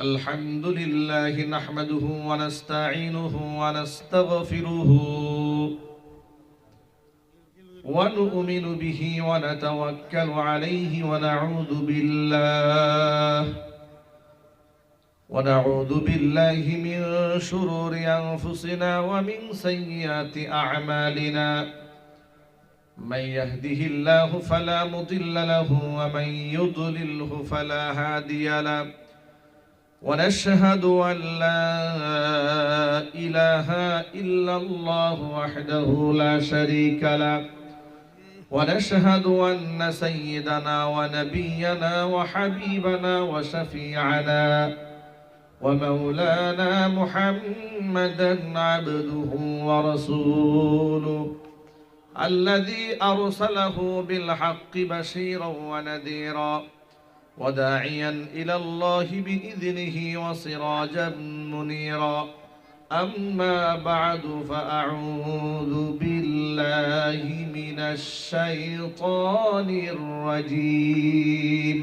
الحمد لله نحمده ونستعينه ونستغفره ونؤمن به ونتوكل عليه ونعوذ بالله من شرور أنفسنا ومن سيئات أعمالنا من يهده الله فلا مضل له ومن يضلله فلا هادي له ونشهد أن لا إله إلا الله وحده لا شريك له ونشهد أن سيدنا ونبينا وحبيبنا وشفيعنا ومولانا محمدا عبده ورسوله الذي أرسله بالحق بشيرا ونذيرا وداعيا إلى الله بإذنه وسراجا منيرا أما بعد فأعوذ بالله من الشيطان الرجيم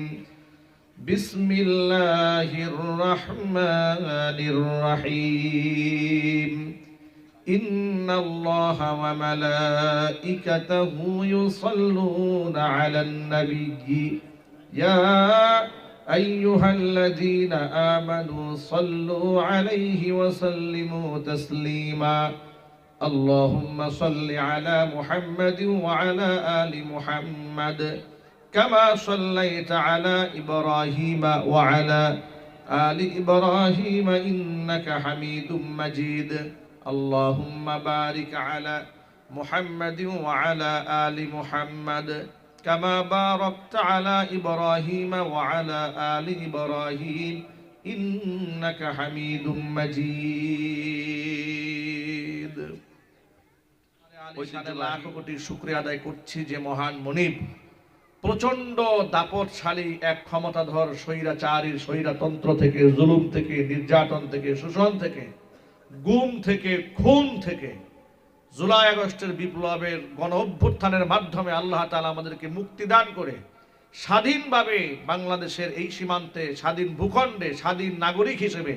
بسم الله الرحمن الرحيم إن الله وملائكته يصلون على النبي يا أيها الذين آمنوا صلوا عليه وسلموا تسليما اللهم صل على محمد وعلى آل محمد كما صليت على إبراهيم وعلى آل إبراهيم إنك حميد مجيد اللهم بارك على محمد وعلى آل محمد كما باركت على إبراهيم وعلى آل إبراهيم إنك حميد مجيد লাখ কোটি শুকরিয়া আদায় করছি যে মহান মনিব প্রচন্ড দাপটশালী এক ক্ষমতাধর স্বৈরাচারীর স্বৈরতন্ত্র থেকে, জুলুম থেকে, নির্যাতন থেকে, শোষণ থেকে, গুম থেকে, খুন থেকে, জুলাই আগস্টের বিপ্লবের গণ অভ্যুত্থানের মাধ্যমে আল্লাহ তাআলা আমাদেরকে মুক্তি দান করে স্বাধীনভাবে বাংলাদেশের এই সীমান্তে, স্বাধীন ভূখণ্ডে, স্বাধীন নাগরিক হিসেবে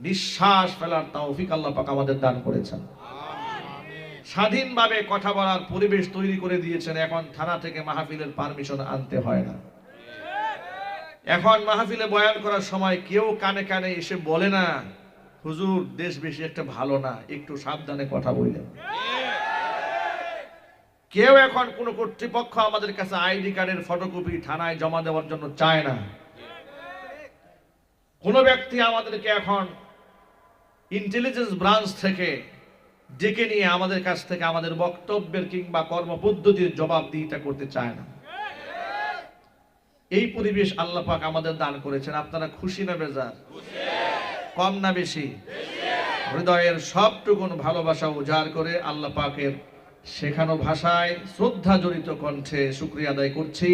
নিঃশ্বাস ফেলার তৌফিক আল্লাহ পাক আমাদের দান করেছেন। স্বাধীনভাবে কথা বলার পরিবেশ তৈরি করে দিয়েছেন। এখন থানা থেকে মাহফিলের পারমিশন আনতে হয় না। এখন মাহফিলে বয়ান করার সময় কেউ কানে কানে এসে বলে না, হুজুর দেশ বেশি একটা ভালো না, একটু সাবধানে কথা বললেন। কেউ এখন কোন কর্তৃপক্ষ আমাদের কাছে আইডি কার্ডের ফটোকপি থানায় জমা দেওয়ার জন্য চায় না। কোন ব্যক্তি আমাদেরকে এখন ইন্টেলিজেন্স ব্রাঞ্চ থেকে ডেকে নিয়ে আমাদের কাছ থেকে আমাদের বক্তব্যের কিংবা কর্মপদ্ধতির জবাবদিহিতা করতে চায় না। এই পরিবেশ আল্লাহ পাক আমাদের দান করেছেন। আপনারা খুশি না বেজার? কম না বেশি? হৃদয়ের সবটুকুন ভালোবাসা উজাড় করে আল্লাহ পাকের শেখানো ভাষায় শ্রদ্ধা জড়িত কণ্ঠে শুকরিয়া আদায় করছি।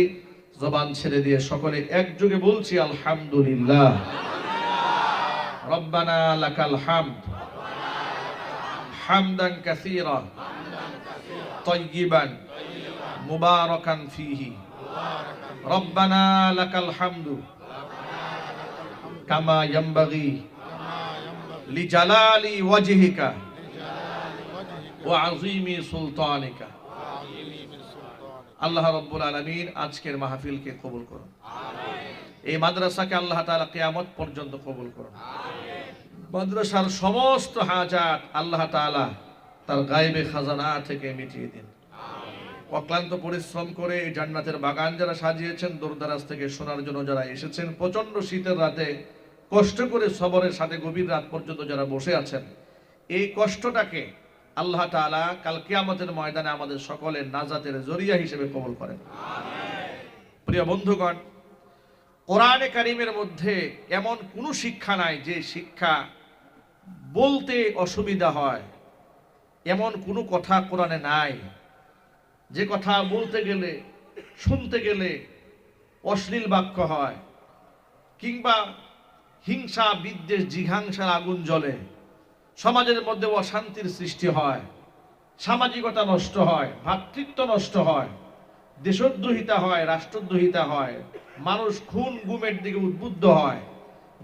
জবান ছেড়ে দিয়ে সকলে একযোগে বলছি আলহামদুলিল্লাহ। রব্বানা লাকাল হামদ হামদান কাসীরা তাইয়িবান মুবারাকান ফীহি রব্বানা লাকাল হামদু কামা ইয়ানবাগী লিজালালি ওয়াজহিকা ওয়া আযীমি সুলতানিকা। আল্লাহ রাব্বুল আলামিন আজকের মাহফিলকে কবুল করুন। এই মাদ্রাসাকে আল্লাহ তাআলা কিয়ামত পর্যন্ত কবুল করুন। মাদ্রাসার সমস্ত হাজাত আল্লাহ তাআলা তার গায়বে খাজানা থেকে মিটিয়ে দিন। অক্লান্ত পরিশ্রম করে এই জান্নাতের বাগান যারা সাজিয়েছেন, দূরদরাজ থেকে শোনার জন্য যারা এসেছেন, প্রচন্ড শীতের রাতে কষ্ট করে সবরের সাথে গভীর রাত পর্যন্ত যারা বসে আছেন, এই কষ্টটাকে আল্লাহ তাআলা কাল কিয়ামতের ময়দানে আমাদের সকলের নাজাতের জরিয়া হিসেবে কবুল করেন। প্রিয় বন্ধুগণ, কোরআনে কারীমের মধ্যে এমন কোনো শিক্ষা নাই যে শিক্ষা বলতে অসুবিধা হয়। এমন কোনো কথা কোরআনে নাই যে কথা বলতে গেলে, শুনতে গেলে অশ্লীল বাক্য হয়, কিংবা হিংসা, বিদ্বেষ, জিঘাংসার আগুন জ্বলে, সমাজের মধ্যে অশান্তির সৃষ্টি হয়, সামাজিকতা নষ্ট হয়, ভ্রাতৃত্ব নষ্ট হয়, দেশদ্রোহিতা হয়, রাষ্ট্রদ্রোহিতা হয়, মানুষ খুন গুমের দিকে উদ্বুদ্ধ হয়।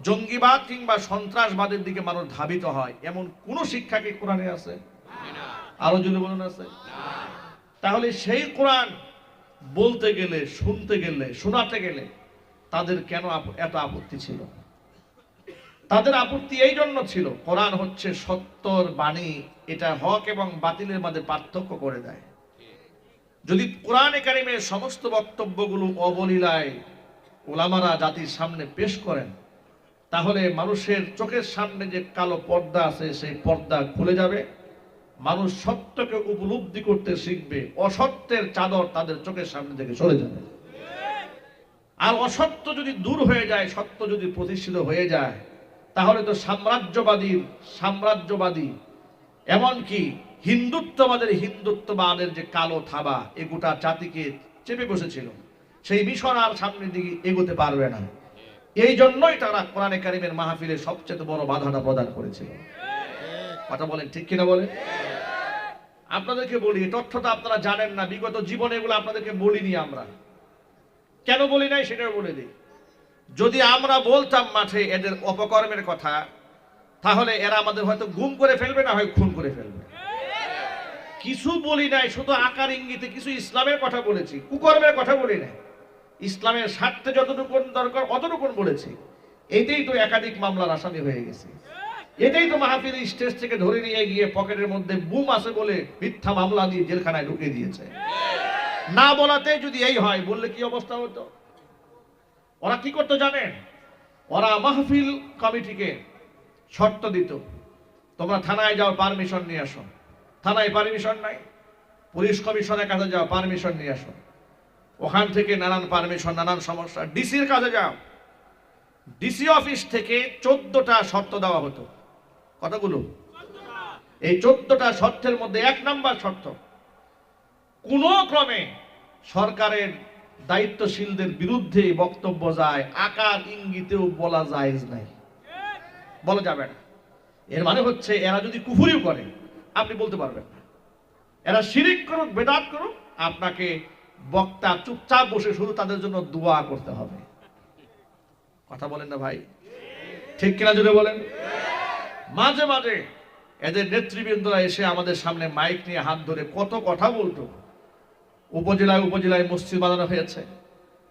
জঙ্গিবাদ কিংবা সন্ত্রাসবাদের দিকে মানুষ ধাবিত হয়, এমন কোন শিক্ষা কি কোরআনে আছে? আরো যদি বলুন আছে? তাহলে সেই কোরআন বলতে গেলে, শুনতে গেলে, শোনাতে গেলে তাদের কেন এত আপত্তি ছিল? তাদের আপত্তি এই জন্য ছিল, কোরআন হচ্ছে সত্যর বাণী, এটা হক এবং বাতিলের মধ্যে পার্থক্য করে দেয়। যদি কোরআনে কারিমের সমস্ত বক্তব্যগুলো অবলীলায় ওলামারা জাতির সামনে পেশ করেন, তাহলে মানুষের চোখের সামনে যে কালো পর্দা আছে সেই পর্দা খুলে যাবে, মানুষ সত্যকে উপলব্ধি করতে শিখবে, অসত্যের চাদর তাদের চোখের সামনে থেকে সরে যাবে। আর অসত্য যদি দূর হয়ে যায়, সত্য যদি প্রতিষ্ঠিত হয়ে যায়, তাহলে তো সাম্রাজ্যবাদী এমনকি হিন্দুত্ববাদের যে কালো থাবা এ গোটা জাতিকে চেপে বসেছিল, সেই মিশন আর সামনের দিকে এগোতে পারবে না। এই জন্যই তারা কোরআনে কারিমের মাহফিলে সবচেয়ে বড় বাধাটা প্রদান করেছিল। কথা বলেন ঠিক কিনা বলেন? আপনাদেরকে বলি, তথ্যটা আপনারা জানেন না, বিগত জীবনে এগুলো আপনাদেরকে বলিনি। আমরা কেন বলি নাই সেটাও বলে দিই। যদি আমরা বলতাম মাঠে এদের অপকর্মের কথা, তাহলে এরা আমাদের হয়তো গুম করে ফেলবে, না হয় খুন করে ফেলবে। কিছু বলি নাই, শুধু আকার ইঙ্গিতে কিছু ইসলামের কথা বলেছি, কুকর্মের কথা বলি নাই। ইসলামের স্বার্থে যতটুকু দরকার অতটুকু বলেছি। এতেই তো একাধিক মামলার আসামি হয়ে গেছে। এটাই তো মাহফিল স্টেজ থেকে ধরে নিয়ে গিয়ে পকেটের মধ্যে বুম আছে বলে মিথ্যা মামলা দিয়ে জেলখানায় ঢুকিয়ে দিয়েছে। না বলাতে যদি এই হয়, বললে কি অবস্থা হতো? ওরা কি করতো জানেন? ওরা মাহফিল কমিটিকে শর্ত দিত, তোমরা থানায় যাও, পারমিশন নিয়ে আসো। থানায় পারমিশন নাই, পুলিশ কমিশনের কাছে যাও, পারমিশন নিয়ে আসো। ওখান থেকে নানান পারমিশন, নানান সমস্যা। ডিসির কাছে যাও, ডিসি অফিস থেকে 14টা শর্ত দেওয়া হতো। কতগুলো? এই 14টা শর্তের মধ্যে 1 নাম্বার শর্ত, কোন ক্রমে সরকারের দায়িত্বশীলদের বিরুদ্ধে বক্তব্য যায় আকার ইঙ্গিতেও বলা জায়েজ নাই, বলা যাবে না। এর মানে হচ্ছে এরা যদি কুফরিও করে আপনি বলতে পারবেন না। এরা শিরিক করুক, বেদাত করুক, আপনাকে বক্তা চুপচাপ বসে শুধু তাদের জন্য দোয়া করতে হবে। কথা বলেন না ভাই? ঠিক কিনা জুড়ে বলেন? মাঝে মাঝে এদের নেতৃবৃন্দরা এসে আমাদের সামনে মাইক নিয়ে হাত ধরে কত কথা বলতো। উপজেলায় মসজিদ বানানো হয়েছে,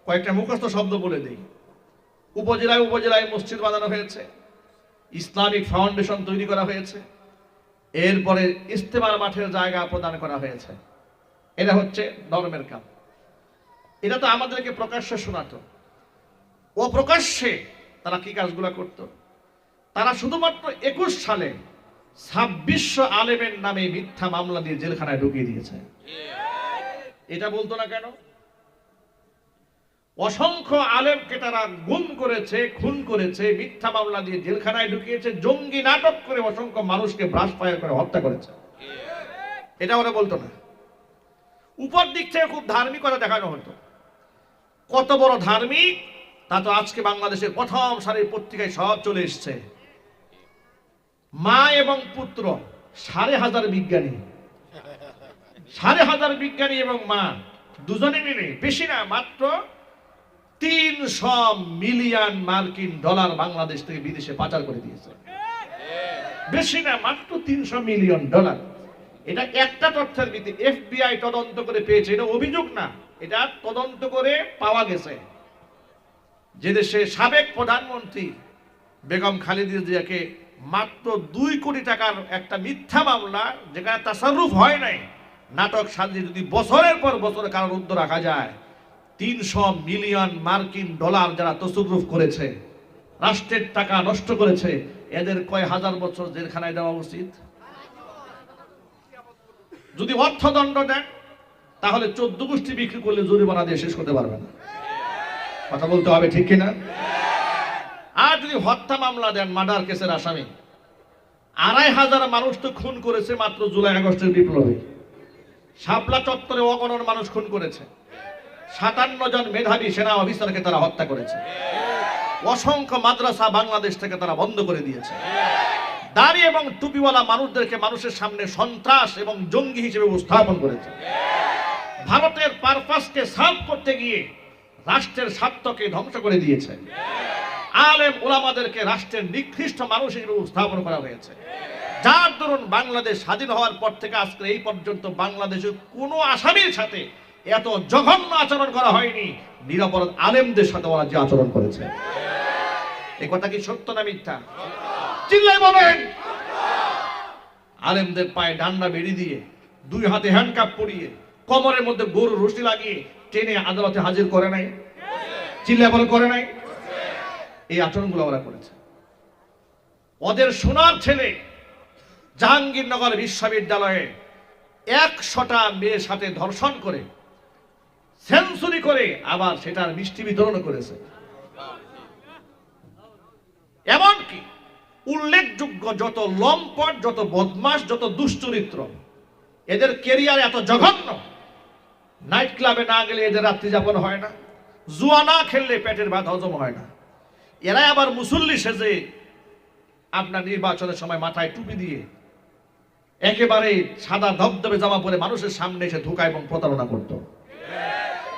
কয়েকটা মুখস্থ শব্দ বলে দেই। উপজেলায় মসজিদ বানানো হয়েছে, ইসলামিক ফাউন্ডেশন তৈরি করা হয়েছে, এরপরে ইস্তেমার মাঠের জায়গা প্রদান করা হয়েছে। এটা হচ্ছে ধর্মের কাম। এটা তো আমাদেরকে প্রকাশ্যে শোনাতো। অপ্রকাশ্যে তারা কি কাজগুলা করত? তারা শুধুমাত্র 21 সালে 2600 আলেমের নামে মিথ্যা মামলা দিয়ে জেলখানায় ঢুকিয়ে দিয়েছে। এটা বলতো না কেন? অসংখ্য আলেমকে তারা গুম করেছে, খুন করেছে, মিথ্যা মামলা দিয়ে জেলখানায় ঢুকিয়েছে, জঙ্গি নাটক করে অসংখ্য মানুষকে ব্রাশ ফায়ার করে হত্যা করেছে। এটা ওরা বলতো না। উপর দিক থেকে খুব ধার্মিকতা দেখানো হতো। কত বড় ধার্মিক তা তো আজকে বাংলাদেশের প্রথম সারির পত্রিকায় সব চলে এসছে। মা এবং পুত্র 5,500 বিজ্ঞানী, 5,500 বিজ্ঞানী এবং মা দুজনে মিলে, বেশি না, মাত্র 300 মিলিয়ন মার্কিন ডলার বাংলাদেশ থেকে বিদেশে পাচার করে দিয়েছে। বেশি না, মাত্র 300 মিলিয়ন ডলার। এটা একটা তথ্যের ভিত্তি, FBI তদন্ত করে পেয়েছে। এটা অভিযোগ না, এটা তদন্ত করে পাওয়া গেছে। যে দেশে সাবেক প্রধানমন্ত্রী বেগম খালেদা জিয়াকে মাত্র 2 কোটি টাকার একটা মিথ্যা মামলা, যেখানে তাসাররুফ হয় নাই, নাটক সাজিয়ে যদি বছরের পর বছর কারারুদ্ধ রাখা যায়, 300 মিলিয়ন মার্কিন ডলার যারা তসররুফ করেছে, রাষ্ট্রের টাকা নষ্ট করেছে, এদের কয় হাজার বছর জেলখানায় দেওয়া উচিত। যদি অর্থদণ্ড দেন তাহলে 14 গোষ্ঠী বিক্রি করলে জরিমানা দিয়ে শেষ করতে পারবে না। কথা বলতে হবে, ঠিক কিনা? আর যদি হত্যা মামলা দেন, মার্ডার কেসের আসামি, 2,500 মানুষ তো খুন করেছে মাত্র জুলাই আগস্টের বিপ্লবে। শাপলা চত্বরে অগণন মানুষ খুন করেছে, 57 জন মেধাবী সেনা অফিসারকে তারা হত্যা করেছে। অসংখ্য মাদ্রাসা বাংলাদেশ থেকে তারা বন্ধ করে দিয়েছে। দাড়ি এবং টুপিওয়ালা মানুষদেরকে মানুষের সামনে সন্ত্রাস এবং জঙ্গি হিসেবে উপস্থাপন করেছে। ভারতের পারপাসকে সাফ করতে গিয়ে রাষ্ট্রের স্বার্থকে ধ্বংস করে দিয়েছে। আলেম ওলামাদেরকে রাষ্ট্রের নিকৃষ্ট মানুষ হিসেবে উপস্থাপন করা হয়েছে, যার দরুন বাংলাদেশ স্বাধীন হওয়ার পর থেকে আজকে এই পর্যন্ত বাংলাদেশের কোনো আসামির সাথে এত জঘন্য আচরণ করা হয়নি নিরপরাধ আলেমদের সাথে ওরা যে আচরণ করেছে। এই কথা কি সত্য না মিথ্যা? চিল্লায় বলেন। আলেমদের পায়ে ডান্ডা বেড়ি দিয়ে, দুই হাতে হ্যান্ডকাপ পরিয়ে, কোমরের মধ্যে গরুর রশি লাগিয়ে টেনে আদালতে হাজির করে নাই? চিল্লায় বলে করে নাই? এই আচরণগুলো ওরা করেছে। ওদের সোনার ছেলে জাহাঙ্গীরনগর বিশ্ববিদ্যালয়ে 100টা মেয়ের সাথে ধর্ষণ করে সেঞ্চুরি করে আবার সেটার মিষ্টি বিতরণ করেছে। এমনকি উল্লেখযোগ্য যত লম্পট, যত বদমাশ, যত দুশ্চরিত্র, এদের কেরিয়ার এত জঘন্য, নাইট ক্লাবে না গেলে এদের রাত্রি যাপন হয় না, জুয়া না খেললে পেটের ভাত হজম হয় না। এরা আবার মুসল্লি সেজে আপনার নির্বাচনের সময় মাথায় টুপি দিয়ে একেবারে সাদা ধবধবে জামা পরে মানুষের সামনে এসে ধোঁকা এবং প্রতারণা করত।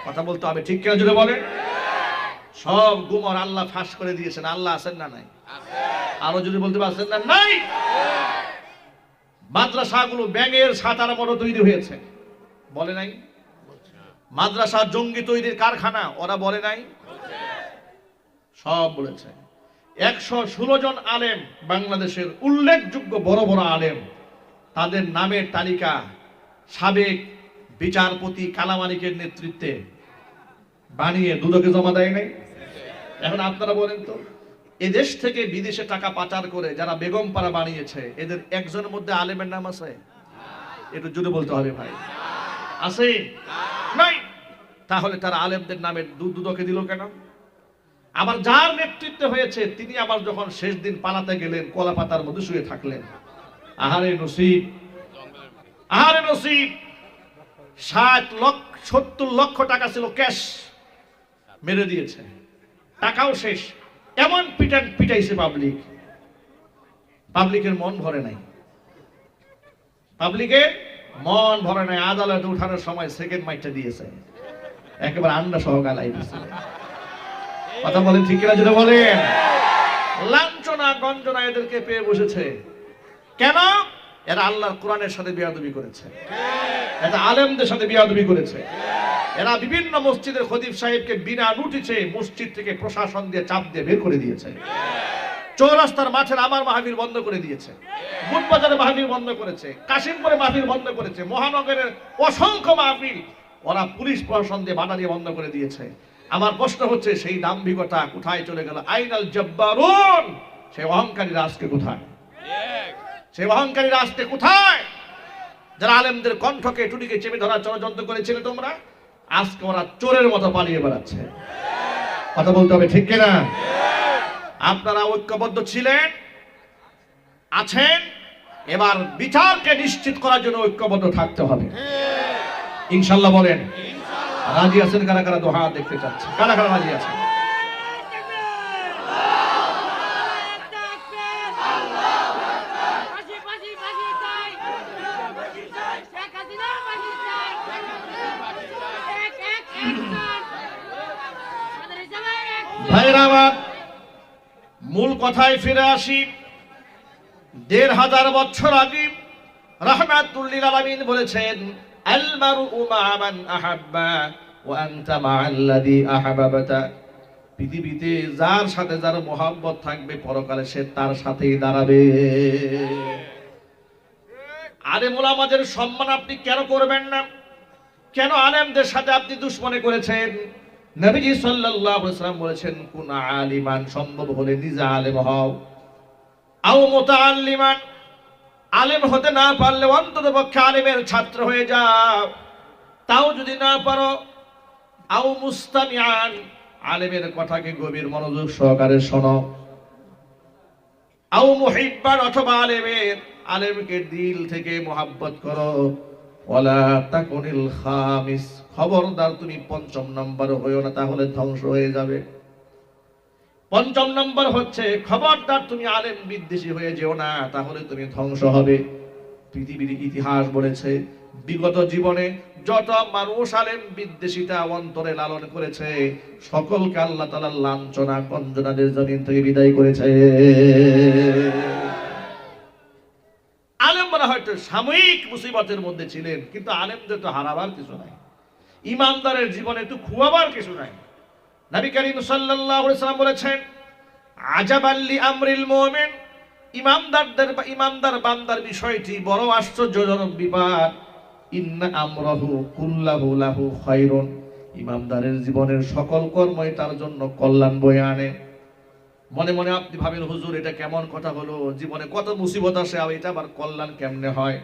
কথা বলতে হবে, ঠিক কিনা জুড়ে বলে? সব গুমর আল্লাহ ফাঁস করে দিয়েছেন। আল্লাহ আছেন না নাই? আরো যদি বলতে পারছেন না নাই? মাদ্রাসাগুলো ব্যাঙের ছাতার মতো তৈরি হয়েছে, বলে নাই? মাদ্রাসা জঙ্গি তৈরির কারখানা, ওরা বলে নাই? সব বলেছে। 116 জন আলেম, বাংলাদেশের উল্লেখযোগ্য বড় বড় আলেম, তাদের নামের তালিকা সাবেক বিচারপতি কালামানিকের নেতৃত্বে বানিয়ে দুদকে জমা দেয় নাই? এখন আপনারা বলেন তো, এদেশ থেকে বিদেশে টাকা পাচার করে যারা বেগমপাড়া বানিয়েছে, এদের একজনের মধ্যে আলেমের নাম আছে? একটু জুড়ে বলতে হবে ভাই, আছে? নাই। তাহলে তারা আলেমদের নামে দুদকে দিল কেন? আবার যার নেতৃত্বে হয়েছে তিনি আবার যখন শেষ দিন পালাতে গেলেন, কলা পাতার মধ্যে শুয়ে থাকলেন। আহারে নসিব, আহারে নসিব। 70 লক্ষ টাকা ছিল ক্যাশ, মেরে দিয়েছে, টাকাও শেষ। এমন পিটাইছে পাবলিকের মন ভরে নাই, পাবলিকের মন ভরে নাই। আদালতে উঠানোর সময় সেকেন্ড মাইকটা দিয়েছে, একেবারে আন্ডা সহ গালাই দিয়েছে। কথা বলেন ঠিক কিনা যদি বলেন? লাঞ্ছনা গঞ্জনা এদেরকে পেয়ে বসেছে। কেন? এরা আল্লাহর কোরআনের সাথে বেয়াদবি করেছে, এরা আলেমদের সাথে বেয়াদবি করেছে। এরা বিভিন্ন মসজিদের খতিব সাহেবকে বিনা নোটিশে মসজিদ থেকে প্রশাসন দিয়ে চাপ দিয়ে বের করে দিয়েছে। চৌরাস্তার মাঠের আমার মাহফিল বন্ধ করে দিয়েছে, বুটবাজারে মাহফিল বন্ধ করেছে, কাশিমপুরে মাহফিল বন্ধ করেছে, মহানগরের অসংখ্য মাহফিল ওরা পুলিশ প্রশাসন দিয়ে বাধা দিয়ে বন্ধ করে দিয়েছে। আমার প্রশ্ন হচ্ছে, সেই দাম্ভিকতা কোথায় চলে গেল? আইনাল জব্বারুন, সেই অহংকারী রাজকে কোথায়? সেই অহংকারী রাজকে কোথায়? যারা আলেমদের কণ্ঠকে টুটিকে চেপে ধরার ষড়যন্ত্র করেছিলে তোমরা, আজকে ওরা চোরের মতো পালিয়ে বেড়াচ্ছে। কথা বলতে হবে, ঠিক কিনা? আপনারা ঐক্যবদ্ধ ছিলেন, আছেন, এবার বিচারকে নিশ্চিত করার জন্য ঐক্যবদ্ধ থাকতে হবে। ইনশাআল্লাহ বলেন। রাজি আছেন কারা কারা? দোহা দেখতে চাচ্ছে, কারা কারা রাজি আছেন? ভাইরা আমার, মূল কথায় ফিরে আসি। 1500 বছর আগে রাহমাতুল লিল আলামিন বলেছেন, আল মারউ মা মান আহাব্বা ওয়া আনতা মা'আল্লাযী আহাব্বাতা। পৃথিবীতে যার সাথে যার মহব্বত থাকবে, পরকালে সে তার সাথেই দাঁড়াবে। আলেম ওলামাদের সম্মান আপনি কেন করবেন না? কেন আলেমদের সাথে আপনি দুশমনি করেছেন? নবীজি সাল্লাল্লাহু আলাইহি ওয়াসাল্লাম বলেছেন, কুন আলিমান, সম্ভব হলে নিজে আলেম হও, আও মুতাআল্লিমান, আলেম হতে না পারলে অন্ততপক্ষে আলেমের ছাত্র হয়ে যাও। তাও যদি না পারো, আও মুস্তামিআন, আলেমের কথাকে গভীর মনোযোগ সহকারে শোনো, আও মুহিব্বান, অথবা আলেমকে দিল থেকে মহব্বত করো। ওয়ালা তাকুনিল খামিস, খবরদার তুমি 5ম নম্বর হইও না, তাহলে ধ্বংস হয়ে যাবে। 5ম নম্বর হচ্ছে, খবরদার তুমি আলেম বিদ্বেষী হয়ে যেও না, তাহলে তুমি ধ্বংস হবে। পৃথিবীর ইতিহাস বলেছে, বিগত জীবনে যত মানুষ আলেম বিদ্বেষিতা অন্তরে লালন করেছে সকলকে আল্লাহ তাআলা লাঞ্ছনা গঞ্জনাদের জমিন থেকে বিদায় করেছে। আলেমরা হয়তো সাময়িক মুসিবতের মধ্যে ছিলেন, কিন্তু আলেমদের তো হারাবার কিছু নাই, ইমানদারের জীবনে তো খুয়াবার কিছু নাই। নবী করিম সাল্লাল্লাহু আলাইহি ওয়াসাল্লাম বলেছেন, আজাবাল লি আমরিল মুমিন, ইমানদার বান্দার বিষয়টি বড় আশ্চর্যজনক বিপাক। ইন্না আমরাহু কুল্লাহু লাহু খায়রুন, ইমানদারের জীবনের সকল কর্মই তার জন্য কল্যাণ বয়ে আনে। মনে মনে আপনি ভাবেন, হুজুর এটা কেমন কথা হলো, জীবনে কত মুসিবত আসে, আর এটা আবার কল্যাণ কেমনে হয়?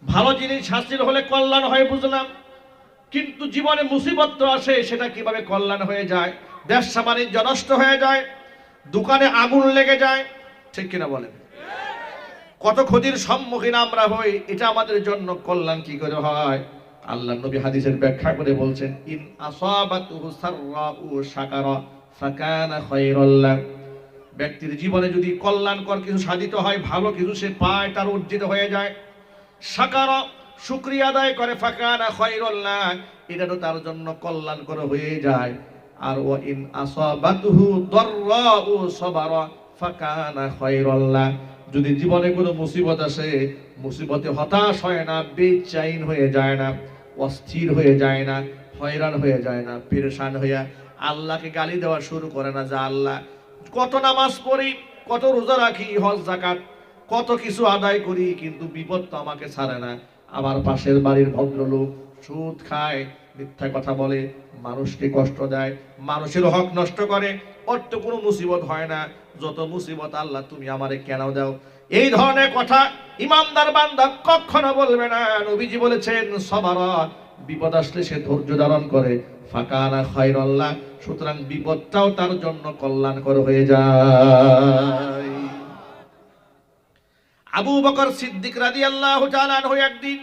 ভালো জিনিস হাসিল হলে কল্যাণ হয় বুঝলাম, কিন্তু জীবনে মুসিবত তো আসে, সেটা কিভাবে কল্যাণ হয়ে যায়? ব্যবসা বাণিজ্য নষ্ট হয়ে যায়, দোকানে আগুন লেগে যায়, ঠিক কিনা বলেন? কত ক্ষতির সম্মুখীন আমরা হই, এটা আমাদের জন্য কল্যাণ কি করে হয়? আল্লাহর নবী হাদিসের ব্যাখ্যা করে বলছেন, ইন আসাবাতুহু সাররাউ শাকারা ফাকানা খায়রাল লাহ, ব্যক্তির জীবনে যদি কল্যাণকর কিছু সাধিত হয়, ভালো কিছু সে পায়, তার অর্জিত হয়ে যায়, শাকারা শুকরিয়া আদায় করে, ফাকানা খায়রাল লাহ, এটা তো তার জন্য কল্যাণকর হয়ে যায়। আর ওয়া ইন আসাবাতুহু দাররাউ সাবারা ফাকানা খায়রাল লাহ, যদি জীবনে কোনো মুসিবত আসে, মুসিবতে হতাশ হয় না, বেচैन হয়ে যায় না, অস্থির হয়ে যায় না, হয়রান হয়ে যায় না, পেরেশান হইয়া আল্লাহকে গালি দেওয়া শুরু করে না, যে আল্লাহ কত নামাজ পড়ি, কত রোজা রাখি, হজ যাকাত কত কিছু আদায় করি, কিন্তু বিপদ তো আমাকে ছাড়ে না। আমার পাশের বাড়ির ভদ্রলোক সুদ খায়, মিথ্যা কথা বলে, মানুষকে কষ্ট দেয়, মানুষের হক নষ্ট করে, ওর তো কোনো মুসিবত হয় না, যত মুসিবত আল্লাহ তুমি আমারে কেন দাও? এই ধরনের কথা ইমানদার বান্দা কখনো বলবে না। নবীজি বলেছেন, সবারা, বিপদ আসলে সে ধৈর্য ধারণ করে, ফাকানা খায়রাল লাহ, সুতরাং বিপদটাও তার জন্য কল্যাণকর হয়ে যায়। আবু বকর সিদ্দিক রাদিয়াল্লাহু তাআলা আনহু একদিন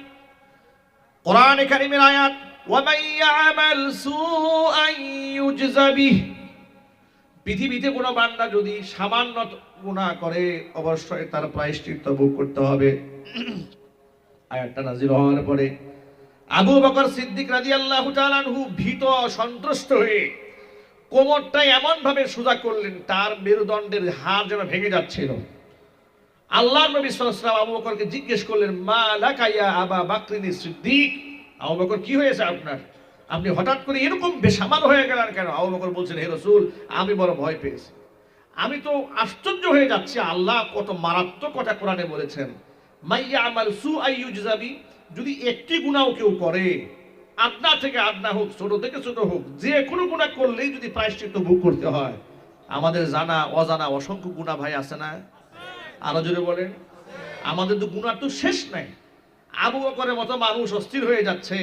কোরআনে কারীমের আয়াত, ওয়া মান ইয়ামাল সুআন ইউজযা বিহি, পৃথিবীতে কোনো বান্দা যদি সামান্য গুনাহ করে অবশ্যই তার প্রায়শ্চিত্ত ভোগ করতে হবে। আয়াতটা নাযিল হওয়ার পরে আবু বকর সিদ্দিক রাদিয়াল্লাহু তাআলা আনহু ভীত সন্ত্রস্ত হয়ে কোমরটা এমন ভাবে সোজা করলেন, তার মেরুদণ্ডের হাড় যেন ভেঙে যাচ্ছিল। আল্লাহর নবী সাল্লাল্লাহু আলাইহি ওয়াসাল্লাম আবু বকরকে জিজ্ঞেস করলেন, মা লাকা ইয়া আবা বকরিন সিদ্দিক, আবু বকর কি হয়েছে আপনার, আপনি হঠাৎ করে এরকম বেসামাল হয়ে গেলেন কেন? আবু বকর বলছেন, হে রাসূল, আমি বড় ভয় পেয়েছি, আমি তো আশ্চর্য হয়ে যাচ্ছি, আল্লাহ কত মারাত্মক কথা কোরআনে বলেছেন, মাইয়া আমাল সুআ ইউজযা বিহি, যদি একটি গুনাহ কেউ করে, আদনা থেকে আদনা হোক, ছোট থেকে ছোট হোক, যে কোনো গুনাহ করলেই যদি প্রায়শ্চিত্ত ভোগ করতে হয়। আমাদের জানা অজানা অসংখ্য গুনাহ ভাই আছে না? আরো জোরে বলেন, আমাদের তো গুনাহ তো শেষ নাই। আবু বকরের মতো মানুষ অস্থির হয়ে যাচ্ছে,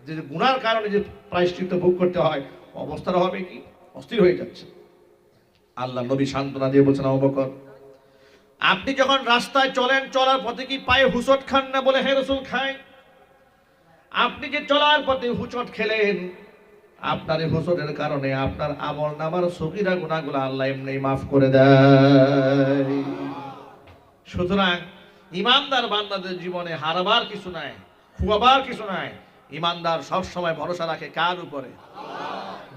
যে গুনার কারণে যে প্রায়শ্চিত্ত ভোগ করতে হয়, অবস্থাটা হবে কি? অস্থির হয়ে যাচ্ছে। আল্লাহ নবী সান্ত্বনা দিয়ে বলছেন, আবু বকর, আপনি যখন রাস্তায় চলেন, চলার পথে কি পায়ে হুঁচট খান না? বলে, হে রাসূল, খাই। আপনি যে চলার পথে হুঁচট খেলেন, আপনার এই হুঁচটের কারণে আপনার আমল নামার সগীরা গুনাহগুলো আল্লাহ এমনি মাফ করে দেয়। সুতরাং ইমানদার বান্দাদের জীবনে হারাবার কিছু নাই, খুয়াবার কিছু নাই। ইমানদার সব সময় ভরসা রাখে কার উপরে?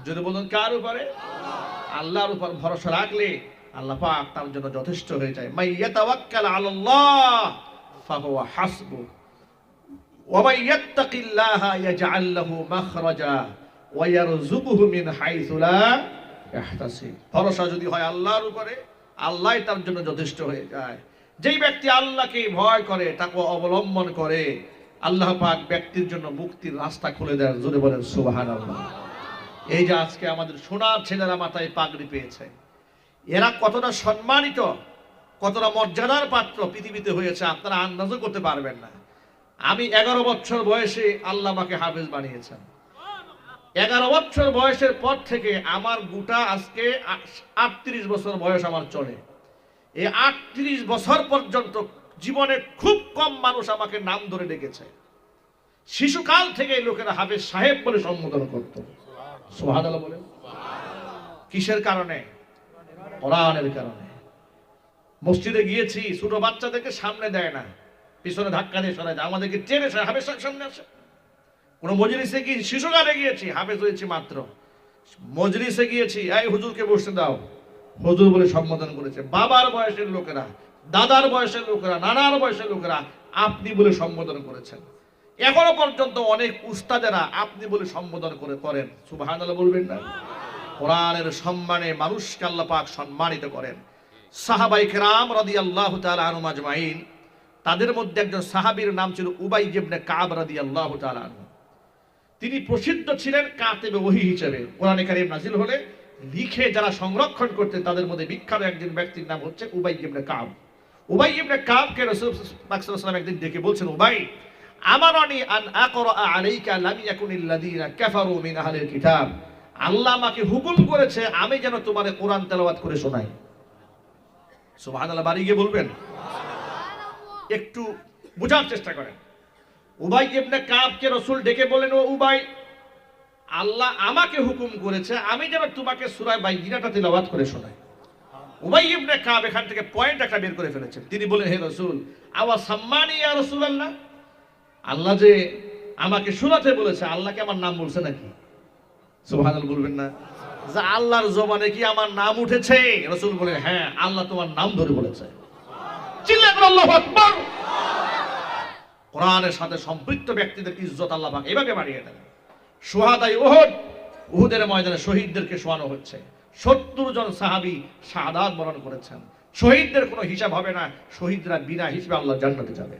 যদি বলুন কার উপরে? আল্লাহর উপর ভরসা রাখলে আল্লাহ পাক তার জন্য যথেষ্ট হয়ে যায়। মাই ইয়াতাওয়াক্কাল আলাল্লাহ ফাহুয়া হাসবু ওয়া মান ইয়াত্তাকিল্লাহা ইয়াজআল লাহু মাখরাজা ওয়া ইয়ারযুকুহু মিন হাইসু লা ইয়াহতাসিব। ভরসা যদি হয় আল্লাহর উপরে, আল্লাহই তার জন্য যথেষ্ট হয়ে যায়। যেই ব্যক্তি আল্লাহকে ভয় করে, তাকে অবলম্বন করে, আল্লাহ পাক ব্যক্তির জন্য মুক্তির রাস্তা খুলে দেন। জোরে বলেন সুবহানাল্লাহ। এই যে আজকে আমাদের সোনার ছেলেরা মাথায় পাগড়ি পেয়েছে, এরা কতটা সম্মানিত, কতটা মর্যাদার পাত্র পৃথিবীতে হয়েছে আপনারা আন্দাজও করতে পারবেন না। আমি 11 বছর বয়সে আল্লাহ আমাকে হাফেজ বানিয়েছেন। 11 বছর বয়সের পর থেকে আমার গোটা আজকে 38 বছর বয়স আমার চলে। এই 38 বছর পর্যন্ত জীবনে খুব কম মানুষ আমাকে নাম ধরে ডেকেছে। শিশুকাল থেকে লোকেরা হাফেজ সাহেব বলে সম্বোধন করত। সুবহানাল্লাহ বলেন। কিসের কারণে? কোরআনের কারণে। মসজিদে গিয়েছি, ছোট বাচ্চাদেরকে সামনে দেয় না, পিছনে ধাক্কা দিয়ে সরাই দেয়, আমাদেরকে টেনে হাফেজ সাহেব সামনে আসে। কোনো মজলিসে কি শিশু গানে গিয়েছি, হাফেজ হয়েছি মাত্র, মজলিসে গিয়েছি, এই হুজুরকে বসতে দাও, হুজুর বলে সম্বোধন করেছে। বাবার বয়সের লোকেরা, দাদার বয়সের লোকেরা, নানার বয়সের লোকেরা আপনি বলে সম্বোধন করেছেন। এখনো পর্যন্ত অনেক উস্তাদেরা আপনি বলে সম্বোধন করেন। সুবহানাল্লাহ বলবেন না? কোরআনের সম্মানে মানুষকে আল্লাহ পাক সম্মানিত করেন। সাহাবায়ে কেরাম রাদিয়াল্লাহু তাআলা আনহুম আজমাইন, তাদের মধ্যে একজন সাহাবীর নাম ছিল উবাই ইবনে কাব রাদিয়াল্লাহু তাআলা আনহু। তিনি প্রসিদ্ধ ছিলেন কাতিবে ওহী হিসেবে। কোরআনে কারীম নাযিল হলে লিখে যারা সংরক্ষণ করতেন তাদের মধ্যে বিখ্যাত একজন ব্যক্তির নাম হচ্ছে উবাই ইবনে কাব। উবাই ইবনে কাবকে রাসূল পাক সাল্লাল্লাহু আলাইহি ওয়াসাল্লাম একদিন ডেকে বলছেন, উবাই আমারানি আন আকরা আলাইকা লাম ইয়াকুনিল লাযিনা কাফারু মিন আহলিল কিতাব, আল্লাহ আমাকে হুকুম করেছে আমি যেন তোমারে কোরআন তেলাওয়াত করে শোনাই। সুবহানাল্লাহ বাড়ি গিয়ে বলবেন, একটু বোঝার চেষ্টা করেন। উবাই ইবনে কাবকে রাসূল ডেকে বলেন, ও উবাই, আল্লাহ আমাকে হুকুম করেছে আমি যেন তোমাকে সূরা বাইয়িনাটা তেলাওয়াত করে শোনাই। উবাই ইবনে কাব এখান থেকে পয়েন্ট একটা বের করে ফেলেছেন। তিনি বলেন, হে রাসূল, আওয়া সাম্মানি ইয়া রাসূলুল্লাহ, আল্লাহ যে আমাকে শোনাতে বলেছে, আল্লাহকে আমার নাম বলছে নাকি? সুবহানাল্লাহ বলবেন না? যে আল্লাহর জবানে কি আমার নাম উঠেছে? রাসূল বলে, হ্যাঁ, আল্লাহ তোমার নাম ধরে বলেছে। চিল্লায় বলেন আল্লাহু আকবার। কোরআনের সাথে সম্পৃক্ত ব্যক্তিদের ইজ্জত আল্লাহ পাক এভাবে বাড়িয়ে দেন। শুহাদায়ে উহুদ, উহুদের ময়দানে শহীদদেরকে শোয়ানো হচ্ছে। 70 জন সাহাবী শাহাদাত বরণ করেছেন। শহীদদের কোনো হিসাব হবে না, শহীদরা বিনা হিসাবে আল্লাহর জান্নাতে যাবে।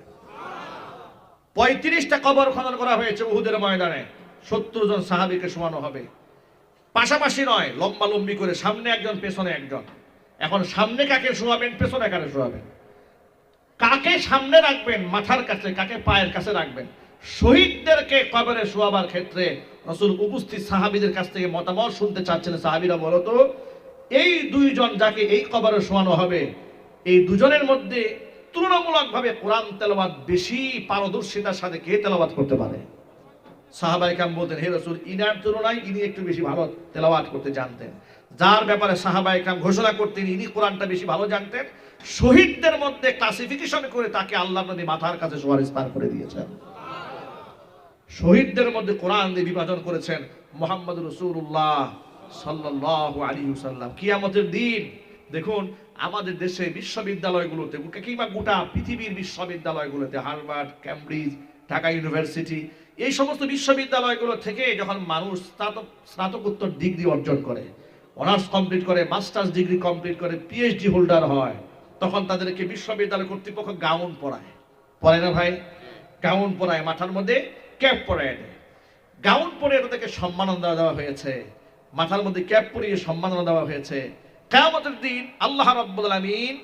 35টা কবর খনন করা হয়েছে উহুদের ময়দানে, 70 জন সাহাবীকে শোয়ানো হবে। পাশাপাশি নয়, লম্বালম্বি করে, সামনে একজন পেছনে একজন। এখন সামনে কাকে শোয়াবেন, পেছনে কাকে শোয়াবেন? কাকে সামনে রাখবেন মাথার কাছে, কাকে পায়ের কাছে রাখবেন? শহীদদেরকে কবরে শোয়াবার ক্ষেত্রে রাসূল উপস্থিত সাহাবীদের কাছ থেকে মতামত শুনতে চাচ্ছেন। সাহাবীরা বলো তো, এই দুইজন যাকে এই কবরে শোয়ানো হবে, এই দুজনের মধ্যে তুলনামূলকভাবে কোরআন তেলাওয়াত বেশি পারদর্শিতার সাথে কে তেলাওয়াত করতে পারে? সাহাবায়ে কেরাম বলতেন, হে রাসূল, ইনার তুলনায় ইনি একটু বেশি ভালো তেলাওয়াত করতে জানতেন। যার ব্যাপারে সাহাবায়ে কেরাম ঘোষণা করতেন ইনি কোরআনটা বেশি ভালো জানতেন, শহীদদের মধ্যে ক্লাসিফিকেশন করে তাকে আল্লাহ নবী মাথার কাছে শোয়ার স্থান করে দিয়েছেন। শহীদদের মধ্যে কোরআন দিয়ে বিভাজন করেছেন মুহাম্মদুর রাসূলুল্লাহ সাল্লাল্লাহু আলাইহি ওয়াসাল্লাম। কিয়ামতের দিন দেখুন আমাদের দেশে বিশ্ববিদ্যালয়গুলোতে, কিংবা গোটা পৃথিবীর বিশ্ববিদ্যালয়গুলোতে, হার্ভার্ড, ক্যামব্রিজ, ঢাকা ইউনিভার্সিটি, এই সমস্ত বিশ্ববিদ্যালয়গুলো থেকে যখন মানুষ স্নাতকোত্তর ডিগ্রি অর্জন করে, অনার্স কমপ্লিট করে, মাস্টার্স ডিগ্রি কমপ্লিট করে, পিএইচডি হোল্ডার হয়, তখন তাদেরকে বিশ্ববিদ্যালয় কর্তৃপক্ষ গাউন পরায়। পরায় না ভাই? গাউন পরায়, মাথার মধ্যে ক্যাপ পরায় দেয়। গাউন পরে তাদেরকে সম্মাননা দেওয়া হয়েছে, মাথার মধ্যে ক্যাপ পরিয়ে সম্মাননা দেওয়া হয়েছে। কিয়ামতের দিন আল্লাহ রাব্বুল আলামিন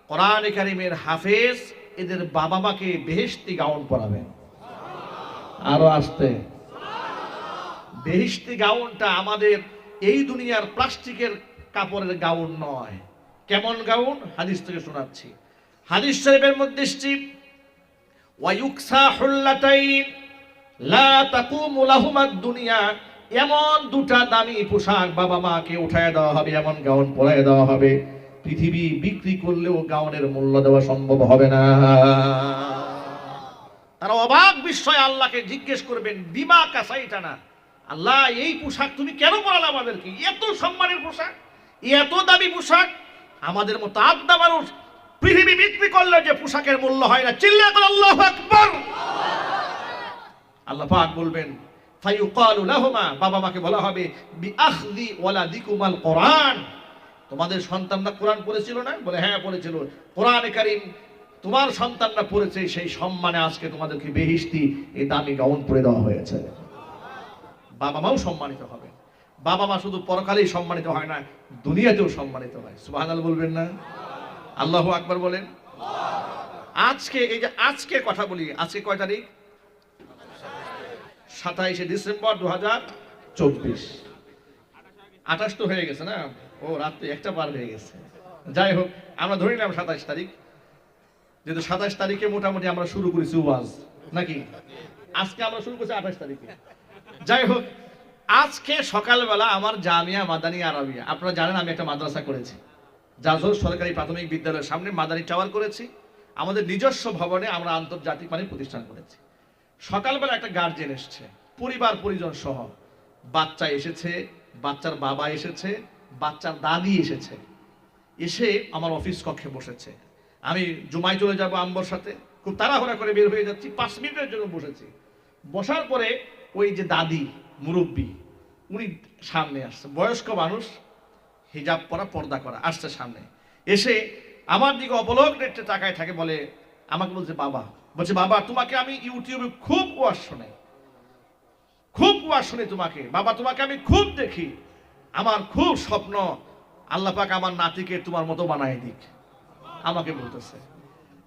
কোরআনে কারীমের হাফেজ এদের বাবা মাকে বেহেশতি গাউন পরাবেন। আরো আসতে, বেহেশতি গাউনটা আমাদের এই দুনিয়ার প্লাস্টিকের কাপড়ের গাউন নয়। কেমন গাউন? হাদিস থেকে শোনাচ্ছি। হাদিস শরীফের মধ্যে এসেছে, ওয়া ইউকসা হুল্লাতাইন লা তাকুমু লাহুমাদ দুনিয়া, এমন দুটা দামি পোশাক বাবা মাকে উঠায় দেওয়া হবে, এমন গাউন পরায় দেওয়া হবে, পৃথিবী বিক্রি করলেও গাউনের মূল্য দেওয়া সম্ভব হবে না। তারা অবাক বিস্ময়ে আল্লাহকে জিজ্ঞেস করবেন, বিমা কাসাইতানা, আল্লাহ এই পোশাক তুমি কেন পরালে আমাদেরকে? এত সম্মানের পোশাক, এত দামি পোশাক, আমাদের মতো আদা মানুষ পৃথিবী বিক্রি করলে যে পোশাকের মূল্য হয় না। চিল্লায়ে বলেন আল্লাহু আকবার। আল্লাহ পাক বলবেন, ফায়ুকালু লাহুমা, বাবা মাকে বলা হবে, বিআখযি ওয়ালাদিকুমাল কোরআন, তোমাদের সন্তানরা কোরআন পড়েছিল না? বলে হ্যাঁ পড়েছিল। কোরআনে কারীম তোমার সন্তানরা পড়েছে, সেই সম্মানে আজকে তোমাদেরকে বেহেশতি এই দামি গাউন পরে দেওয়া হয়েছে। বাবা মাও সম্মানিত হবে। বাবা মা শুধু পরকালেই সম্মানিত হয় না, দুনিয়াতেও সম্মানিত হয়। সুবহানাল্লাহ বলবেন না? আল্লাহু আকবার বলেন। আজকে এই যে আজকে কথা বলি, আজকে কয় তারিখ? 27শে ডিসেম্বর 2024। 28 তো হয়ে গেছে না? ও রাত্রে একটা পার হয়ে গেছে। যাই হোক, আমরা ধরে নিলাম 27 তারিখ, যেহেতু 27 তারিখে মোটামুটি আমরা শুরু করেছি ওয়াজ, নাকি? আজকে আমরা শুরু করছি 28 তারিখে। যাই হোক, আজকে সকালবেলা আমার জামিয়া মাদানী আরাবিয়া, আপনারা জানেন আমি একটা মাদ্রাসা করেছি, জাজর সরকারি প্রাথমিক বিদ্যালয়ের সামনে মাদানী টাওয়ার করেছি। আমাদের নিজস্ব ভবনে আমরা আন্তর্জাতিক মানের প্রতিষ্ঠান করেছি। সকালবেলা একটা গার্জেন এসছে, পরিবার পরিজন সহ, বাচ্চা এসেছে, বাচ্চার বাবা এসেছে, বাচ্চার দাদি এসেছে, এসে আমার অফিস কক্ষে বসেছে। আমি জুমায় চলে যাব আম্বর সাথে, খুব তাড়াহুড়া করে বের হয়ে যাচ্ছি, 5 মিনিটের জন্য বসেছি। বসার পরে ওই যে দাদি মুরব্বী উনি সামনে আসছে, বয়স্ক মানুষ, হিজাব পরা, পর্দা করা, আসছে সামনে। এসে আমার দিকে অবলোক নেটে তাকায় থাকে, বলে আমাকে বলছে বাবা, বলছে বাবা তোমাকে আমি ইউটিউবে খুব ওয়াজ শুনি, খুব ওয়াজ শুনি তোমাকে বাবা, তোমাকে আমি খুব দেখি, আমার খুব স্বপ্ন আল্লাহ পাক আমার নাতিকে তোমার মতো বানায় দিক। আমাকে বলতেছে,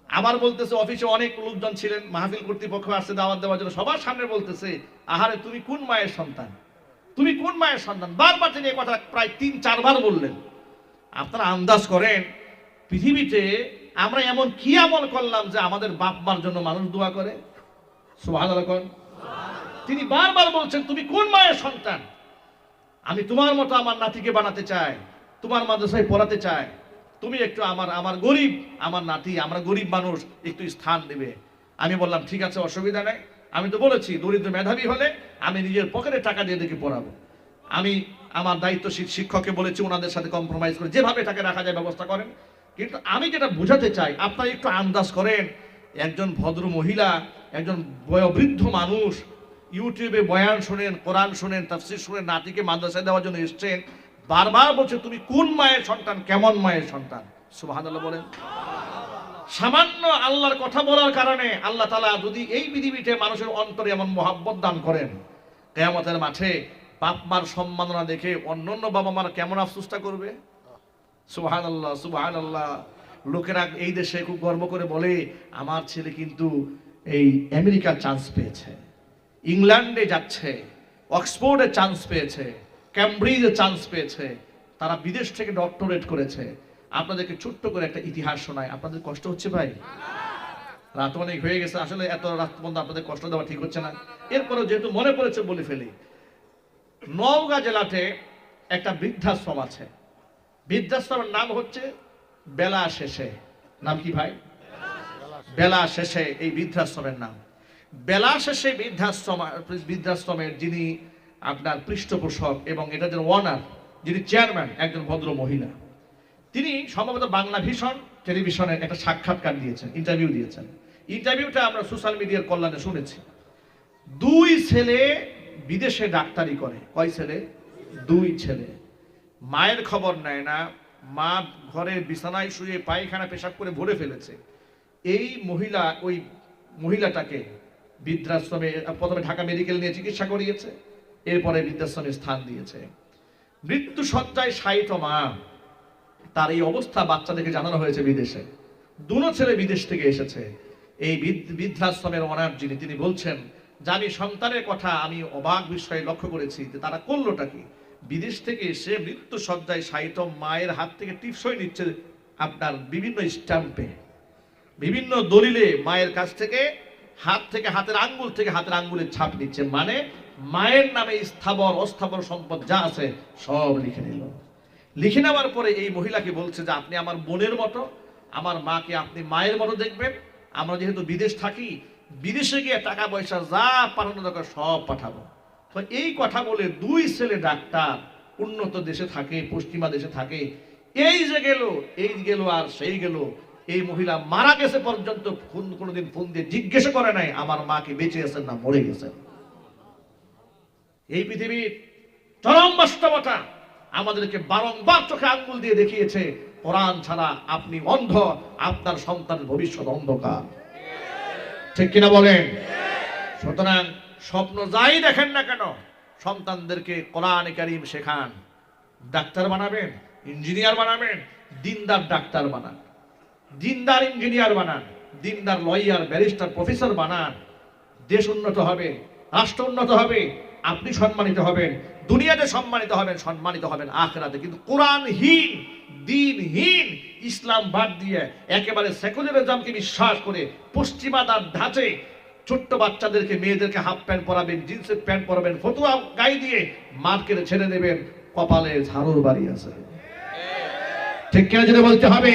আবার বলতেছে অফিসে অনেক লোকজন ছিলেন, মাহফিল কর্তৃপক্ষ আসছে দাওয়াত দেওয়ার জন্য, সবার সামনে বলতেছে আহারে তুমি কোন মায়ের সন্তান, তুমি কোন মায়ের সন্তান, বারবার তিনি এই কথা প্রায় 3-4 বার বললেন। আপনারা আন্দাজ করেন পৃথিবীতে আমরা এমন কি আমল করলাম যে আমাদের বাপ মার জন্য মানুষ দোয়া করে? সুবহানাল্লাহ। তিনি বারবার বলছেন তুমি কোন মায়ের সন্তান, আমি তোমার মতো আমার নাতিকে বানাতে চাই, তোমার মাদ্রাসায় পড়াতে চাই, তুমি একটু আমার গরিব, আমার নাতি, আমরা গরিব মানুষ, একটু স্থান দেবে। আমি বললাম ঠিক আছে, অসুবিধা নেই, আমি তো বলেছি দরিদ্র মেধাবী হলে আমি নিজের পকেটে টাকা দিয়ে দেখে পড়াবো। আমি আমার দায়িত্বশীল শিক্ষককে বলেছি ওনাদের সাথে কম্প্রোমাইজ করে যেভাবে টাকা রাখা যায় ব্যবস্থা করেন। কিন্তু আমি যেটা বোঝাতে চাই, আপনারা একটু আন্দাজ করেন, একজন ভদ্র মহিলা, একজন বয়োবৃদ্ধ মানুষ ইউটিউবে বয়ান শোনেন, কোরআন শোনেন, তাফসীর শোনেন, নাতিকে মাদ্রাসায় দেওয়ার জন্য এসছেন, বারবার বলছে তুমি কোন মায়ের সন্তান, কেমন মায়ের সন্তান। সুবহানাল্লাহ বলেন। সামান্য আল্লাহর কথা বলার কারণে আল্লাহ তাআলা যদি এই পৃথিবীতে মানুষের অন্তরে এমন মহাব্বত দান করেন, কিয়ামতের মাঠে বাপ মার সম্মাননা দেখে অন্যান্য বাবা মারা কেমন আফসোসটা করবে। সুবহানাল্লাহ, সুবহানাল্লাহ। লোকেরা এই দেশে খুব গর্ব করে বলে আমার ছেলে কিন্তু এই আমেরিকার চান্স পেয়েছে, ইংল্যান্ডে যাচ্ছে, অক্সফোর্ডে চান্স পেয়েছে, ক্যামব্রিজে চান্স পেয়েছে, তারা বিদেশ থেকে ডক্টরেট করেছে। আপনাদেরকে ছোট্ট করে একটা ইতিহাস শোনায়, আপনাদের কষ্ট হচ্ছে ভাই? রাত অনেক হয়ে গেছে, আসলে এত রাত পর্যন্ত আপনাদের কষ্ট দেওয়া ঠিক হচ্ছে না, এরপরেও যেহেতু মনে পড়েছে বলে ফেলি। নওগাঁ জেলাতে একটা বৃদ্ধাশ্রম আছে, বৃদ্ধাশ্রমের নাম হচ্ছে বেলা শেষে। নাম কি ভাই? বেলা শেষে এই বৃদ্ধাশ্রমের নাম। বেলা শেষে বৃদ্ধাশ্রমের যিনি আপনার পৃষ্ঠপোষক এবং এটা যে ওনার, যিনি চেয়ারম্যান, একজন ভদ্র মহিলা। তিনি সম্ভবত বাংলা ভিশন টেলিভিশনের একটা সাক্ষাৎকার দিয়েছেন, ইন্টারভিউ দিয়েছেন। ইন্টারভিউটা আমরা সোশ্যাল মিডিয়ার কল্যাণে শুনেছি। 2 ছেলে বিদেশে ডাক্তারি করে। কয় ছেলে? 2 ছেলে। মায়ের খবর নেয় না, মা ঘরে বিছানায় শুয়ে পায়খানা পেশাব করে ভরে ফেলেছে। এই মহিলা ওই মহিলাটাকে বৃদ্ধাশ্রমে প্রথমে ঢাকা মেডিকেল নিয়ে চিকিৎসা করিয়েছে, এরপরে বৃদ্ধাশ্রমে স্থান দিয়েছে। মৃত্যু সজ্জায় শায়িত মা, তার এই অবস্থা বাচ্চাদেরকে জানানো হয়েছে বিদেশে। 2 ছেলে বিদেশ থেকে এসেছে। এই বৃদ্ধাশ্রমের ওনার যিনি, তিনি বলছেন যে আমি সন্তানের কথা আমি অবাক বিষয়ে লক্ষ্য করেছি যে তারা করলোটা কি। বিদেশ থেকে এসে মৃত্যু সজ্জায় শায়িত মায়ের হাত থেকে টিপসই নিচ্ছে, আপনার বিভিন্ন স্ট্যাম্পে, বিভিন্ন দলিলে মায়ের কাছ থেকে হাতের আঙ্গুল থেকে হাতের আঙ্গুলের ছাপ নিচ্ছে। মানে মায়ের নামে স্থাবর অস্থাবর সম্পদ যা আছে সব লিখে নিল। লিখে নেওয়ার পরে এই মহিলাকে বলছে যে আপনি আমার বোনের মতো, আমার মাকে আপনি মায়ের মতো দেখবেন। আমরা যেহেতু বিদেশ থাকি, বিদেশে গিয়ে টাকা পয়সা যা পাঠানো দরকার সব পাঠাবো। তো এই কথা বলে 2 ছেলে ডাক্তার, উন্নত দেশে থাকে, পশ্চিমা দেশে থাকে, এই যে গেল আর সেই গেল। এই মহিলা মারা গেছে পর্যন্ত কোনোদিন ফোন দিয়ে জিজ্ঞেস করে নাই আমার মা কি বেঁচে আছেন না মরে গেছেন। এই পৃথিবীর চরম বাস্তবতা আমাদেরকে বারংবার চোখে আঙ্গুল দিয়ে দেখিয়েছে, কোরআন ছাড়া আপনি অন্ধ, আপনার সন্তানের ভবিষ্যৎ অন্ধকার। ঠিক কিনা বলেন? সুতরাং স্বপ্ন যাই দেখেন না কেন, সন্তানদেরকে কোরআন কারীম শেখান। ডাক্তার বানাবেন, ইঞ্জিনিয়ার বানাবেন, দিনদার ডাক্তার বানান, দিনদার ইঞ্জিনিয়ার বানান, দিনদার লয়ার, ব্যারিস্টার, প্রফেসর বানান। দেশ উন্নত হবে, রাষ্ট্র উন্নত হবে, আপনি সম্মানিত হবেন, দুনিয়াতে সম্মানিত হবেন আখিরাতে। কিন্তু কোরআনহীন, দ্বীনহীন, ইসলাম বাদ দিয়ে একেবারে সেকুলারিজমকে বিশ্বাস করে পশ্চিমাদার ধাঁচে ছোট্ট বাচ্চাদেরকে, মেয়েদেরকে হাফ প্যান্ট পরাবেন, জিন্সের প্যান্ট পরাবেন, ফতুয়া গায়ে দিয়ে মার্কেটে ছেড়ে দেবেন, কপালে ঝাড়ুর বাড়ি আছে। ঠিক কিনা যেটা বলতে হবে,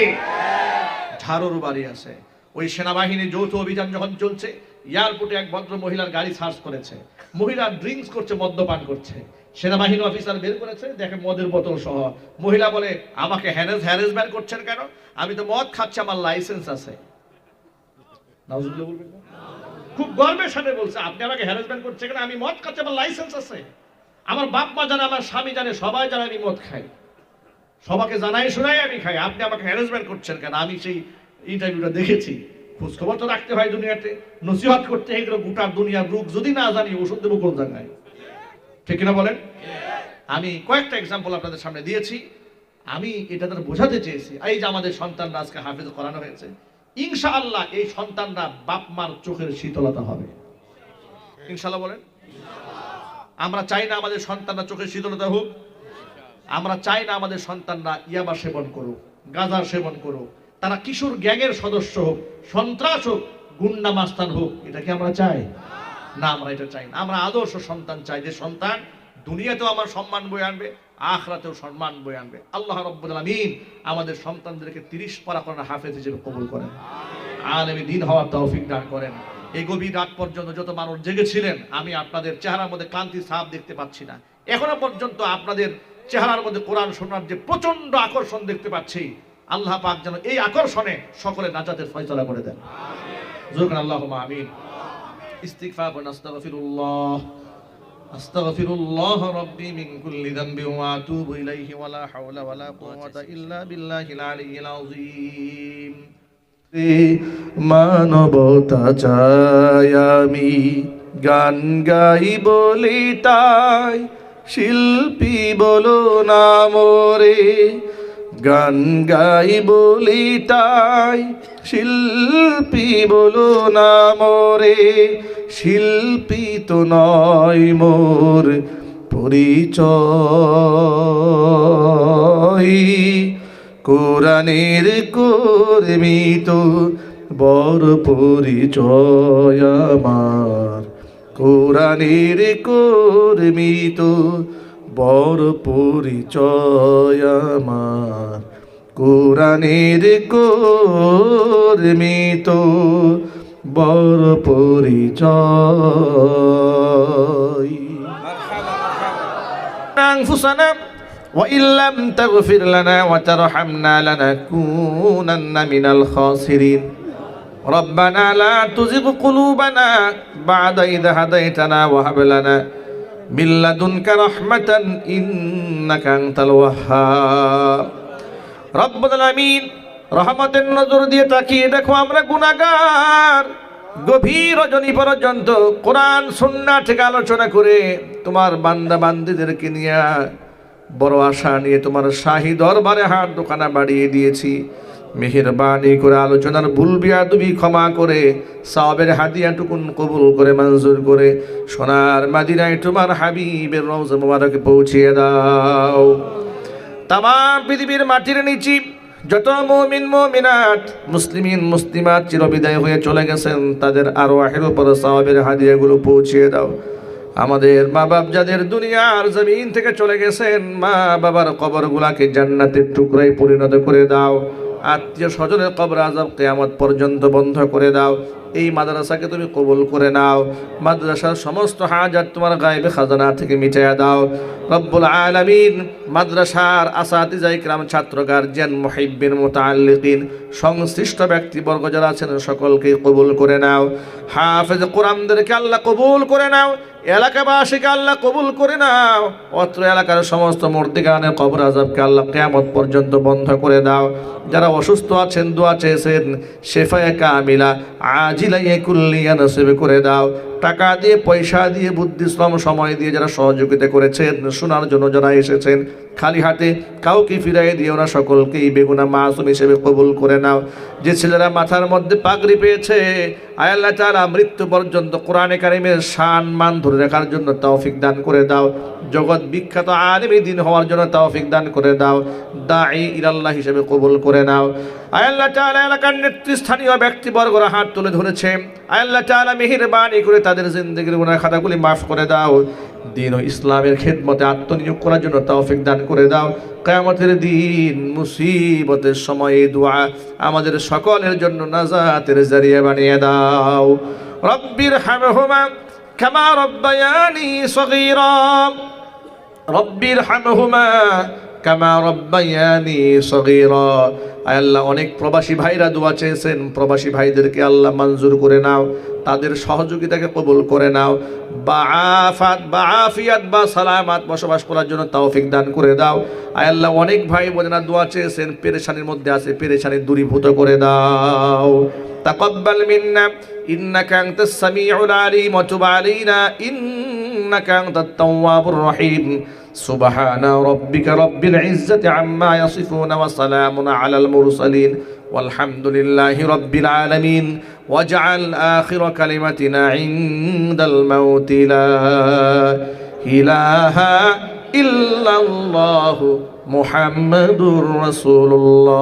ঝাড়ুর বাড়ি আছে। ওই সেনাবাহিনীর যৌথ অভিযান যখন চলছে, এয়ারপোর্টে এক ভদ্র মহিলার গাড়ি সার্চ করেছে, মহিলা ড্রিঙ্কস করছে, মদ্যপান করছে। সেনাবাহিনী অফিসার বের করেছে, দেখে মদের বোতল সহ। মহিলা বলে, আমাকে হ্যারাসমেন্ট করছেন কেন? আমি তো মদ খাচ্ছি, আমার লাইসেন্স আছে। নাউজুবিল্লাহ বলবেন না? খুব গর্বের সাথে বলছে, আপনি আমাকে হ্যারাসমেন্ট করছেন কেন? আমি মদ খাচ্ছি, আমার লাইসেন্স আছে। আমার বাপ মা জানে, আমার স্বামী জানে, সবাই জানে আমি মদ খাই, সবাইকে জানাই শোনাই আমি খাই। আপনি আমাকে হ্যারাসমেন্ট করছেন কেন? আমি সেই ইন্টারভিউটা দেখেছি। খোঁজখবর তো রাখতে হয় দুনিয়াতে, নসিহত করতে হয়। এগুলো গোটা দুনিয়ার রোগ যদি না জানি, ওষুধ দেবো কোন জায়গায়? ঠিক কিনা বলেন? আমি কয়েকটা এক্সাম্পল আপনাদের সামনে দিয়েছি। আমি এটা তাদের বোঝাতে চেয়েছি, এই যে আমাদের সন্তানরা আজকে হাফেজ করানো হয়েছে, ইনশাআল্লাহ এই সন্তানরা বাপ মার চোখের শীতলতা হবে। ইনশাআল্লাহ বলেন। আমরা চাই না আমাদের সন্তানরা চোখের শীতলতা হোক। আমরা চাই না আমাদের সন্তানরা ইয়াবা সেবন করুক, গাঁজা সেবন করুক, তারা কিশোর গ্যাংয়ের সদস্য হোক, সন্ত্রাস হোক, গুন্ডা মাস্তান হোক। এটা কি আমরা চাই? না, আমরা এটা চাই না। আমরা আদর্শ সন্তান চাই, যে সন্তান দুনিয়াতেও আমার সম্মান বয়ে আনবে, আখিরাতেও সম্মান বয়ে আনবে। আল্লাহ রাব্বুল আলামিন আমাদের সন্তানদেরকে 30 পারা কোরআন হাফেজ হিসেবে কবুল করেন, আলেমে দ্বীন হওয়ার তৌফিক দান করেন। এই গভীর রাত পর্যন্ত যত মানুষ জেগেছিলেন, আমি আপনাদের চেহারার মধ্যে ক্লান্তি ছাপ দেখতে পাচ্ছি না। এখনো পর্যন্ত আপনাদের চেহারার মধ্যে কোরআন শোনার যে প্রচন্ড আকর্ষণ দেখতে পাচ্ছি, আল্লাহ পাক যেন এই আকর্ষণে সকলে নাজাতের ফয়সালা করে দেন। জোরে আল্লাহুম্মা আমিন। ইস্তিগফার ওয়া নাস্তাগফিরুল্লাহ। আস্তাগফিরুল্লাহ রাব্বি মিন কুল্লি যামবি ওয়া আতুবু ইলাইহি ওয়া লা হাওলা ওয়া লা কুওয়াতা ইল্লা বিল্লাহিল আলিয়্যিল আযীম। মানবতা চাই আমি, গান গাই বলি তাই, শিল্পী বলো না মোরে। গান গাই বলি তাই, শিল্পী বলো না মোরে। শিল্পী তো নয় মোর পরিচয়, কোরআনের কর্মী তো বড় পরিচয় আমার। কোরআনের কর্মী তো বড় পরিচয় আমার। কোরআনের কর্মী তো বড় পরিচয়। আনফুসানা وإن لم تغفر لنا وترحمنا لنكونن من الخاسرين ربنا لا تزغ قلوبنا بعد إذ هديتنا وهب لنا من لدنك رحمة إنك أنت الوهاب رب العالمين রহমতের নজর দিয়ে তাকিয়ে দেখো আমরা গুনাহগার। গভীর রজনী পর্যন্ত কোরআন সুন্নাহ থেকে আলোচনা করে তোমার বান্দা বান্দীদেরকে নিয়ে বড় আশা নিয়ে তোমার শাহী দরবারে হাত দোকানা বাড়িয়ে দিয়েছি। মেহেরবানি করে আলোচনার ভুল বিয়াদবি ক্ষমা করে সওয়াবের হাদিয়াটুকুন কবুল করে মঞ্জুর করে সোনার মদিনায় তোমার হাবিবের রওজা মুবারকে পৌঁছিয়ে দাও। তামাম পৃথিবীর মাটির নিচে যত মুমিন মুমিনাত মুসলিমিন মুসলিমাত চিরবিদায় হয়ে চলে গেছেন, তাদের আরওয়াহের উপর সওয়াবের হাদিয়াগুলো পৌঁছিয়ে দাও। আমাদের মা বাপ যাদের দুনিয়ার জমিন থেকে চলে গেছেন, মা বাবার কবরগুলাকে জান্নাতের টুকরায় পরিণত করে দাও। আত্মীয় স্বজনের কবর আযাব কিয়ামত পর্যন্ত বন্ধ করে দাও। এই মাদ্রাসাকে তুমি কবুল করে নাও। মাদ্রাসার সমস্ত হাজাত তোমার গায়েবে খাজানা থেকে মিটাইয়া দাও রব্বুল আলামিন। মাদ্রাসার আসাতিজা ইকরাম, ছাত্র, গার্জিয়ান, মুহিব্বিন, মুতাআল্লিকিন, সংশ্লিষ্ট ব্যক্তিবর্গ যারা আছেন সকলকে কবুল করে নাও। হাফেজ কোরআনদেরকে আল্লাহ কবুল করে নাও। এলাকাবাসীকে আল্লাহ কবুল করে নাও। অত্র এলাকার সমস্ত মুর্দিগানের কবর আযাবকে আল্লাহ কিয়ামত পর্যন্ত বন্ধ করে দাও। যারা অসুস্থ আছেন দোয়া চেয়েছেন, শেফায়ে কামিলা আজিলা কুল্লিয়া নসিব করে দাও। টাকা দিয়ে, পয়সা দিয়ে, বুদ্ধি, শ্রম, সময় দিয়ে যারা সহযোগিতা করেছেন, শোনার জন্য যারা এসেছেন, খালি হাতে কাউকে ফিরাই দিও না, সকলকেই বেগুনা মাসুম হিসেবে কবুল করে নাও। যে ছেলেরা মাথার মধ্যে পাগড়ি পেয়েছে, আয় আল্লাহ তাআলা মৃত্যু পর্যন্ত কোরআনে কারিমের শান মান ধরে রাখার জন্য তৌফিক দান করে দাও। জগৎ বিখ্যাত আলেমে দ্বীন হওয়ার জন্য তৌফিক দান করে দাও। দাঈ ইলাল্লাহ হিসেবে কবুল করে নাও। আয় আল্লাহ তাআলা এলাকার নেতৃস্থানীয় ব্যক্তিবর্গরা হাত তুলে ধরেছে, আয় আল্লাহ তাআলা মেহেরবানি করে তাদের জিন্দেগির গুনাহ খাতাগুলি মাফ করে দাও। দ্বীন ও ইসলামের খেদমতে আত্মনিয়োগ করার জন্য তৌফিক দান করে দাও। কিয়ামতের দিন মুসিবতের সময় এই দোয়া আমাদের সকলের জন্য নাজাতের জরিয়া বানিয়ে দাও। রব্বির হামহুমা কামা রব্বায়ানি সগীরা, রব্বির হামহুমা কামা রব্বায়ানি সগীরা। আয় আল্লাহ, অনেক প্রবাসী ভাইরা দোয়া চেয়েছেন, প্রবাসী ভাইদেরকে আল্লাহ মঞ্জুর করে নাও, তাদের সহযোগিতাকে কবুল করে নাও। বাআফাত বাআফিয়াত বা সালামাত বসবাস করার জন্য তৌফিক দান করে দাও। আয় আল্লাহ, অনেক ভাই বোনেরা দোয়া চেয়েছেন, পেরেশানির মধ্যে আছে, পেরেশানি দূরীভূত করে দাও। তাকাব্বাল মিন্না ইন্নাকা আনতাস সামিউল আলিম ওয়া তুব আলাইনা ইন্নাকা আনতাত তাওয়াবুর রহিম। সুবহানা রাব্বিকা রাব্বিল ইজ্জাতি আম্মা ইয়াসিফুন ওয়া সালামুন আলাল মুরসালিন ওয়ালহামদুলিল্লাহি রাব্বিল আলামিন। ওয়াজআল আখিরা কালিমাতিনা ইনদাল মাউতি লা ইলাহা ইল্লাল্লাহু মুহাম্মাদুর রাসূলুল্লাহ।